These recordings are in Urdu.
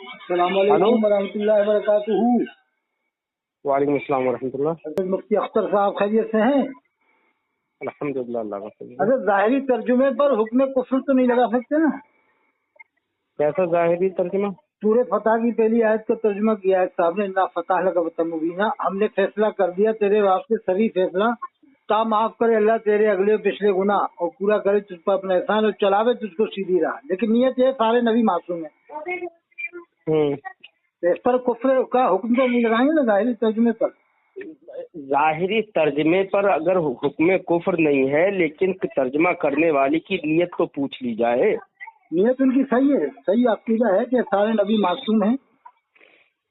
السلام ہلو، علیکم ورحمۃ اللہ وبرکاتہ۔ وعلیکم السلام ورحمۃ اللہ۔ حضرت مفتی اختر صاحب خیریت سے ہیں؟ الحمدللہ، اللہ کا فضل ہے۔ حضرت ظاہری ترجمے پر حکم کفر تو نہیں لگا سکتے نا؟ کیسا ظاہری ترجمہ؟ سورہ فتح کی پہلی آیت کا ترجمہ کیا ہے صاحب نے، انا فتح لک فتحا مبینا، ہم نے فیصلہ کر دیا تیرے واسطے سبھی فیصلہ، تا معاف کرے اللہ تیرے اگلے پچھلے گناہ اور پورا کرے تجھ پر اپنا احسان اور چلاوے تجھ کو سیدھی راہ۔ لیکن نیت یہ سارے نبی معصوم ہیں، اس پر کفر کا حکم تو نہیں لگائیں گے نا ظاہری ترجمے پر؟ ظاہری ترجمے پر اگر حکم کفر نہیں ہے، لیکن ترجمہ کرنے والی کی نیت تو پوچھ لی جائے۔ نیت ان کی صحیح ہے، صحیح عقیدہ ہے کہ سارے نبی معصوم ہیں۔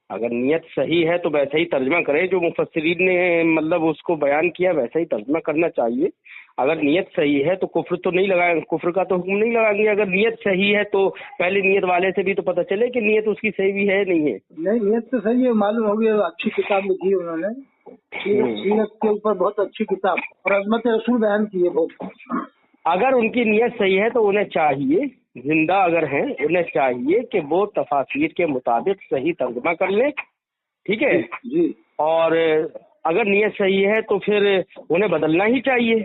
اگر نیت صحیح ہے تو ویسا ہی ترجمہ کرے جو مفسرین نے مطلب اس کو بیان کیا، ویسا ہی ترجمہ کرنا چاہیے۔ اگر نیت صحیح ہے تو کفر تو نہیں لگائیں، کفر کا تو حکم نہیں لگائیں گے۔ اگر نیت صحیح ہے تو پہلے نیت والے سے بھی تو پتہ چلے کہ نیت اس کی صحیح بھی ہے نہیں ہے۔ نہیں، نیت تو صحیح ہے، معلوم ہو گیا، اچھی کتاب لکھی ہے انہوں نے، سیرت کے اوپر بہت اچھی کتاب اور عظمت رسول بیان کی ہے بہت۔ اگر ان کی نیت صحیح ہے تو انہیں چاہیے، زندہ اگر ہیں انہیں چاہیے کہ وہ تفاسیر کے مطابق صحیح ترجمہ کر لیں، ٹھیک ہے جی، اور اگر نیت صحیح ہے تو پھر انہیں بدلنا ہی چاہیے،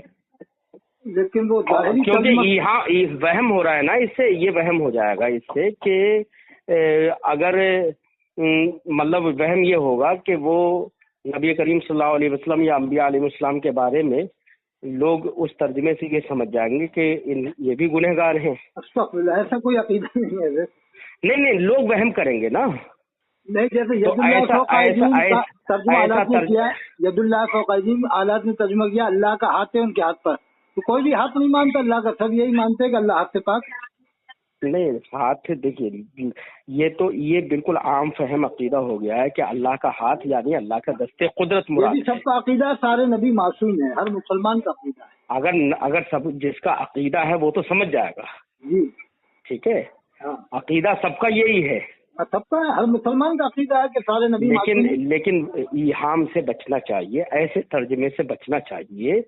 لیکن وہ ظاہری کیونکہ یہاں وہم ہو رہا ہے نا، اس سے یہ وہم ہو جائے گا اس سے کہ اگر مطلب وہم یہ ہوگا کہ وہ نبی کریم صلی اللہ علیہ وسلم یا انبیاء علیہ السلام کے بارے میں لوگ اس ترجمے سے یہ سمجھ جائیں گے کہ یہ بھی گنہگار ہیں۔ استغفراللہ، ایسا کوئی عقیدہ نہیں ہے۔ نہیں، لوگ وہم کریں گے نا۔ نہیں، جیسے ید تو اللہ فوق ایدیہم کا ترجمہ آلات نے کیا ہے، ید اللہ فوق ایدیہم آلات نے ترجمہ کیا، اللہ کا ہاتھ ہے ان کے ہاتھ پر، تو کوئی بھی ہاتھ نہیں مانتا اللہ کا، سب یہی مانتے ہیں کہ اللہ ہاتھ سے پاک۔ نہیں، ہاتھ دیکھیے، یہ بالکل عام فہم عقیدہ ہو گیا ہے کہ اللہ کا ہاتھ یعنی اللہ کا دستے قدرت مراد یہ بھی سب کا عقیدہ ہے، سارے نبی معصوم ہیں، ہر مسلمان کا عقیدہ ہے۔ اگر سب جس کا عقیدہ ہے وہ تو سمجھ جائے گا، جی، ٹھیک ہے، ہاں، عقیدہ سب کا یہی ہے، سب کا ہر مسلمان کا عقیدہ ہے کہ سارے نبی معصوم ہیں۔ لیکن ایہام سے بچنا چاہیے، ایسے ترجمے سے بچنا چاہیے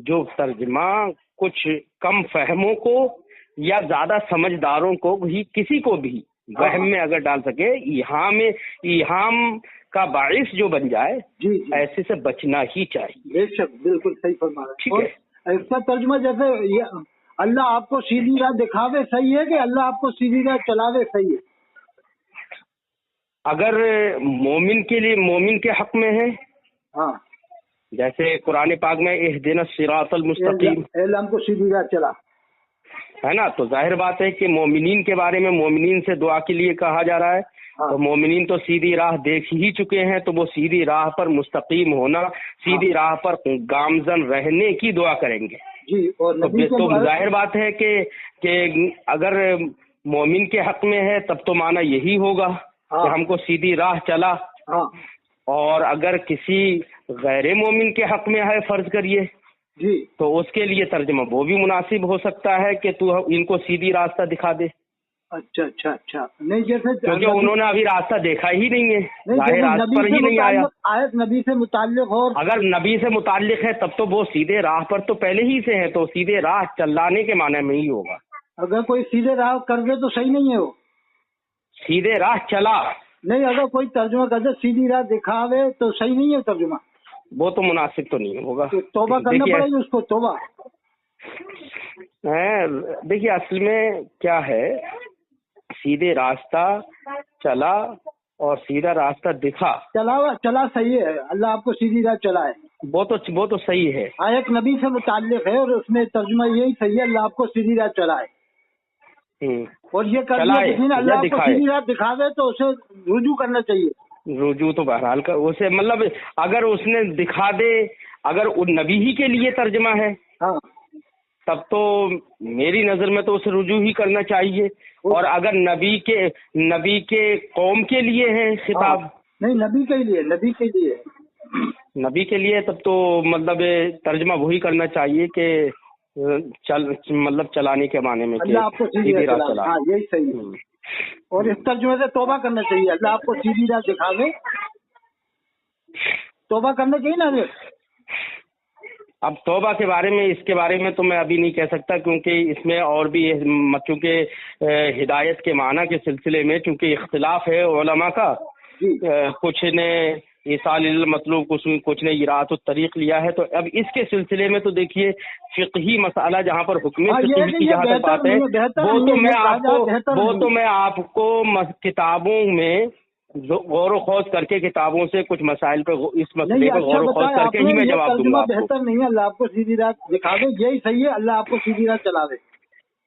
جو ترجمہ کچھ کم فہموں کو یا زیادہ سمجھداروں کو بھی، کسی کو بھی وہم میں اگر ڈال سکے، ایہام کا باعث جو بن جائے، جی، ایسے سے بچنا ہی چاہیے۔ بے شک، بالکل صحیح فرما رہے ہیں۔ ٹھیک ہے، اور اس کا ترجمہ جیسے یہ اللہ آپ کو سیدھی راہ دکھاوے صحیح ہے کہ اللہ آپ کو سیدھی راہ چلاوے صحیح ہے؟ اگر مومن کے لیے، مومن کے حق میں ہے، ہاں، جیسے قرآن پاک میں اہدنا الصراط المستقیم اے اللہ ہم کو سیدھی راہ چلا، ہے نا، تو ظاہر بات ہے کہ مومنین کے بارے میں مومنین سے دعا کے لیے کہا جا رہا ہے، تو مومنین تو سیدھی راہ دیکھ ہی چکے ہیں، تو وہ سیدھی راہ پر مستقیم ہونا، سیدھی راہ پر گامزن رہنے کی دعا کریں گے۔ جی، اور نبی تو ظاہر بات ہے کہ اگر مومن کے حق میں ہے تب تو معنی یہی ہوگا کہ ہم کو سیدھی راہ چلا، اور اگر کسی غیر مومن کے حق میں ہے فرض کریے، جی، تو اس کے لیے ترجمہ وہ بھی مناسب ہو سکتا ہے کہ تو ان کو سیدھی راستہ دکھا دے۔ اچھا، نہیں جیسے کیونکہ انہوں نے ابھی راستہ دیکھا ہی نہیں ہے، ظاہر راست پر ہی نہیں آیا۔ آیت نبی سے متعلق ہو، اگر نبی سے متعلق ہے تب تو وہ سیدھے راہ پر تو پہلے ہی سے ہے، تو سیدھے راہ چلانے کے معنی میں ہی ہوگا۔ اگر کوئی سیدھے راہ کر دے تو صحیح نہیں ہے وہ؟ سیدھے راہ چلا، نہیں، اگر کوئی ترجمہ کر دے سیدھی راہ دکھاوے تو صحیح نہیں ہے ترجمہ؟ وہ تو مناسب تو نہیں ہوگا، توبہ کرنا پڑے گی اس کو، توبہ۔ دیکھیے اصل میں کیا ہے، سیدھے راستہ چلا اور سیدھا راستہ دکھا، چلا صحیح ہے، اللہ آپ کو سیدھی راہ چلائے، وہ تو صحیح ہے، آیت نبی سے متعلق ہے اور اس میں ترجمہ یہی صحیح ہے، اللہ آپ کو سیدھی راہ چلائے، اور یہ کر دیا کسی نے اللہ آپ کو سیدھی راہ دکھاوے تو اسے رجوع کرنا چاہیے۔ رجوع تو بہرحال کا اسے مطلب اگر اس نے دکھا دے، اگر نبی ہی کے لیے ترجمہ ہے تب تو میری نظر میں تو اسے رجوع ہی کرنا چاہیے، اور اگر نبی کے قوم کے لیے ہے خطاب، نہیں نبی کے لیے تب تو مطلب ترجمہ وہی کرنا چاہیے کہ مطلب چلانے کے معنی میں، اللہ آپ کو سیدھی راہ چلا، ہاں یہی صحیح ہے، اور اس ترجمے سے توبہ کرنا چاہیے، اللہ آپ کو سیدھی راہ دکھاوے، توبہ کرنا چاہیے نا۔ اب توبہ کے بارے میں، اس کے بارے میں تو میں ابھی نہیں کہہ سکتا، کیونکہ اس میں اور بھی چونکہ ہدایت کے معنی کے سلسلے میں چونکہ اختلاف ہے علماء کا، کچھ نے ایصال المطلوب، کچھ نے اراۃ الطریق لیا ہے، تو اب اس کے سلسلے میں تو دیکھیے فقہی مسئلہ جہاں پر حکم فقہی کی جہاں تک بات ہے وہ تو میں آپ کو کتابوں میں غور و خوض کر کے، کتابوں سے کچھ مسائل پہ اس مسئلے پہ غور و خوض کر کے ہی میں جواب دوں گا آپ کو۔ بہتر نہیں ہے، اللہ آپ کو سیدھی راہ دکھا دے، یہی صحیح ہے، اللہ آپ کو سیدھی راہ چلا دے،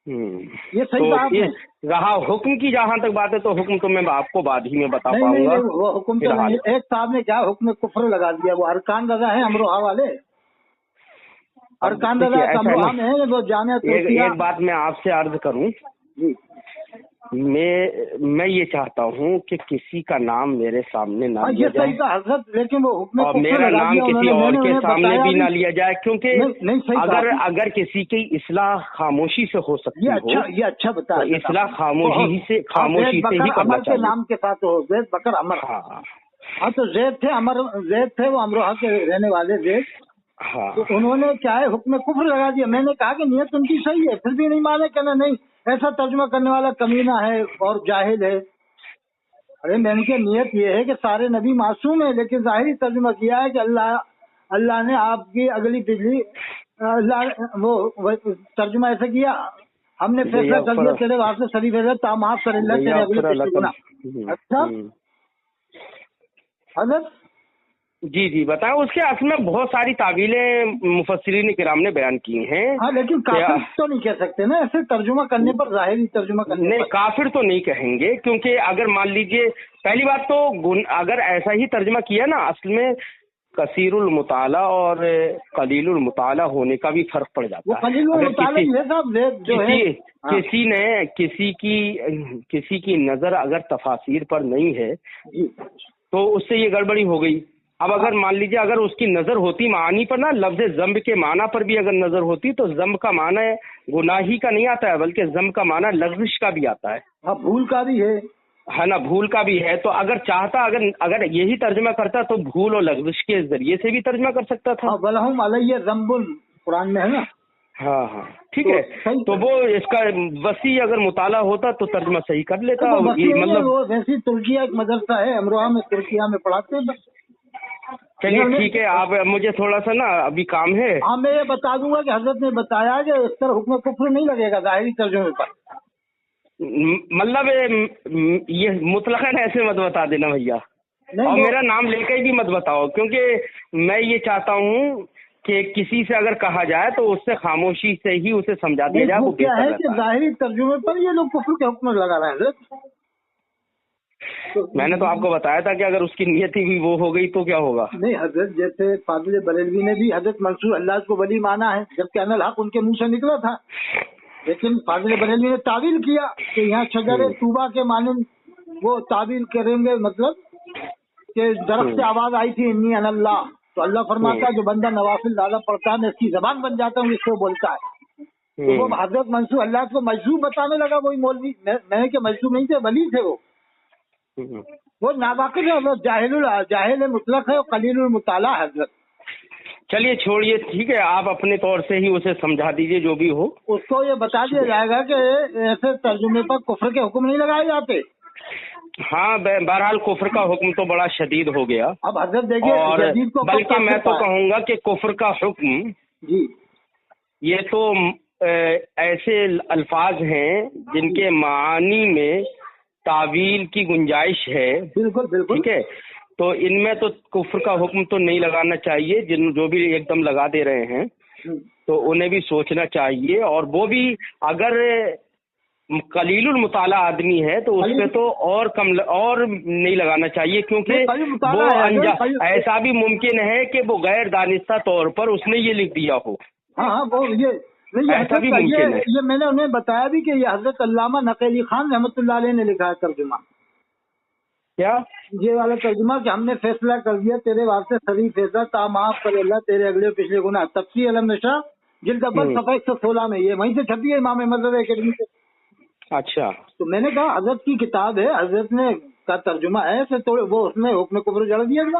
یہ صحیح بات ہے۔ رہا حکم کی جہاں تک بات ہے تو حکم تو میں آپ کو بعد ہی میں بتا پاؤں گا۔ وہ حکم تو نہیں، ایک صاحب نے کیا حکم کفر لگا دیا، وہ ارکان رضا ہے امروہا والے، ارکان رضا امروہا میں ہے وہ جامعہ ترکیہ۔ ایک بات میں آپ سے عرض کروں، میں یہ چاہتا ہوں کہ کسی کا نام میرے سامنے نہ لیا جائے، حضرت، لیکن وہ حکم اور میرا نام کسی اور کے سامنے بھی نہ لیا جائے، کیونکہ اگر کسی کی اصلاح خاموشی سے ہو سکتی ہو، یہ اچھا بتا، اصلاح خاموشی سے ہی کرنا چاہیے۔ نام کے ساتھ ہو زید بکر عمر، ہاں تو زید تھے وہ امروہا کے رہنے والے زید، تو انہوں نے کیا ہے حکم کفر لگا دیا۔ میں نے کہا کہ نیت ان کی صحیح ہے، پھر بھی نہیں مانے، کہنا نہیں ایسا ترجمہ کرنے والا کمینہ ہے اور جاہل ہے۔ ارے میں نے کہا نیت یہ ہے کہ سارے نبی معصوم ہیں، لیکن ظاہری ترجمہ کیا ہے کہ اللہ نے آپ کی اگلی پچھلی وہ ترجمہ ایسا کیا، ہم نے فیصلہ کر دیا تیرے واسطے صحیح فیصلہ تا معاف کر اللہ تیرے اگلے پچھلے گناہ۔ اچھا حضرت جی بتائیں، اس کے اصل میں بہت ساری تعویلیں مفسرین کرام نے بیان کی ہیں۔ ہاں لیکن کافر تو نہیں کہہ سکتے نا ایسے ترجمہ کرنے پر، ظاہری ترجمہ کرنے نہیں، کافر تو نہیں کہیں گے، کیونکہ اگر مان لیجئے پہلی بات تو اگر ایسا ہی ترجمہ کیا نا، اصل میں کثیر المطالعہ اور قلیل المطالعہ ہونے کا بھی فرق پڑ جاتا ہے۔ کسی کی نظر اگر تفاسیر پر نہیں ہے تو اس سے یہ گڑبڑی ہو گئی۔ اب اگر مان لیجیے اگر اس کی نظر ہوتی معانی پر نا، لفظ ذنب کے معنی پر بھی اگر نظر ہوتی تو ذنب کا معنی گناہی کا نہیں آتا ہے، بلکہ ذنب کا معنی لغزش کا بھی آتا ہے، بھول کا بھی ہے نا، بھول کا بھی ہے۔ تو اگر چاہتا اگر یہی ترجمہ کرتا تو بھول اور لغزش کے ذریعے سے بھی ترجمہ کر سکتا تھا۔ وَلَهُمْ عَلَيَّ ذَنْبٌ قرآن میں ہے نا۔ ہاں ٹھیک ہے، تو وہ اس کا وسیع اگر مطالعہ ہوتا تو ترجمہ صحیح کر لیتا۔ مطلب ویسی ترکیہ ایک مدرسہ ہے امروہا میں، ترکیہ میں پڑھاتے ہیں۔ چلیے ٹھیک ہے، آپ مجھے تھوڑا سا نا ابھی کام ہے۔ ہاں میں یہ بتا دوں گا کہ حضرت نے بتایا کہ اس طرح حکم کفر نہیں لگے گا ظاہری ترجمے پر، مطلب یہ مطلقاً ایسے مت بتا دینا بھیا، اور میرا نام لے کے بھی مت بتاؤ، کیونکہ میں یہ چاہتا ہوں کہ کسی سے اگر کہا جائے تو اس سے خاموشی سے ہی اسے سمجھا دیا جائے۔ وہ کیا ہے کہ ظاہری ترجمے پر یہ لوگ کفر کے حکم لگا رہے ہیں حضرت۔ میں نے تو آپ کو بتایا تھا کہ اگر اس کی نیت ہی وہ ہو گئی تو کیا ہوگا۔ نہیں حضرت، جیسے فاضل بریلوی نے بھی حضرت منصور اللہ کو ولی مانا ہے، جبکہ ان الحق ان کے منہ سے نکلا تھا، لیکن فاضل بریلوی نے تعویل کیا کہ یہاں شجر طوبہ کے مانند وہ تعویل کریں گے، مطلب کہ درخت سے آواز آئی تھی انی ان اللہ، تو اللہ فرماتا ہے جو بندہ نوافل زیادہ پڑھتا ہے میں اس کی زبان بن جاتا ہوں، اس کو بولتا ہے۔ تو وہ حضرت منصور اللہ کو مجذوب بتانے لگا، وہی مولوی، میں نے کہ مجذوب نہیں تھے، ولی تھے وہ ناواقف ہے، وہ جاہل مطلق ہے اور قلیل المطالعہ حضرت۔ چلیے چھوڑیے، ٹھیک ہے، آپ اپنے طور سے ہی اسے سمجھا دیجئے جو بھی ہو، اس کو یہ بتا دیا جائے گا کہ ایسے ترجمے پر کفر کے حکم نہیں لگائے جاتے۔ ہاں بہرحال کفر کا حکم تو بڑا شدید ہو گیا۔ اب حضرت دیکھیے، بلکہ میں تو کہوں گا کہ کفر کا حکم جی یہ تو ایسے الفاظ ہیں جن کے معانی میں تعویل کی گنجائش ہے، بالکل ٹھیک ہے، تو ان میں تو کفر کا حکم تو نہیں لگانا چاہیے۔ جو بھی ایک دم لگا دے رہے ہیں تو انہیں بھی سوچنا چاہیے، اور وہ بھی اگر قلیل المطالعہ آدمی ہے تو اس پہ تو اور نہیں لگانا چاہیے، کیونکہ وہ ایسا بھی ممکن ہے کہ وہ غیر دانستہ طور پر اس نے یہ لکھ دیا ہو۔ ہاں وہ ایسا بھی ممکن ہے۔ یہ میں نے انہیں بتایا بھی کہ یہ حضرت علامہ نقیلی خان رحمۃ اللہ علیہ نے لکھا ہے ترجمہ، کیا یہ والا ترجمہ کہ ہم نے فیصلہ کر دیا تیرے واسطے صحیح فیصلہ تا معاف کرے اللہ تیرے اگلے پچھلے گناہ، تفسیر علم نشا جلد اول صفحہ 116 میں، یہ وہیں سے چھپی ہے امام احمد رضا اکیڈمی سے۔ اچھا، تو میں نے کہا حضرت کی کتاب ہے، حضرت نے کا ترجمہ ہے، وہ اس نے حکم کفر جڑ دیا تھا۔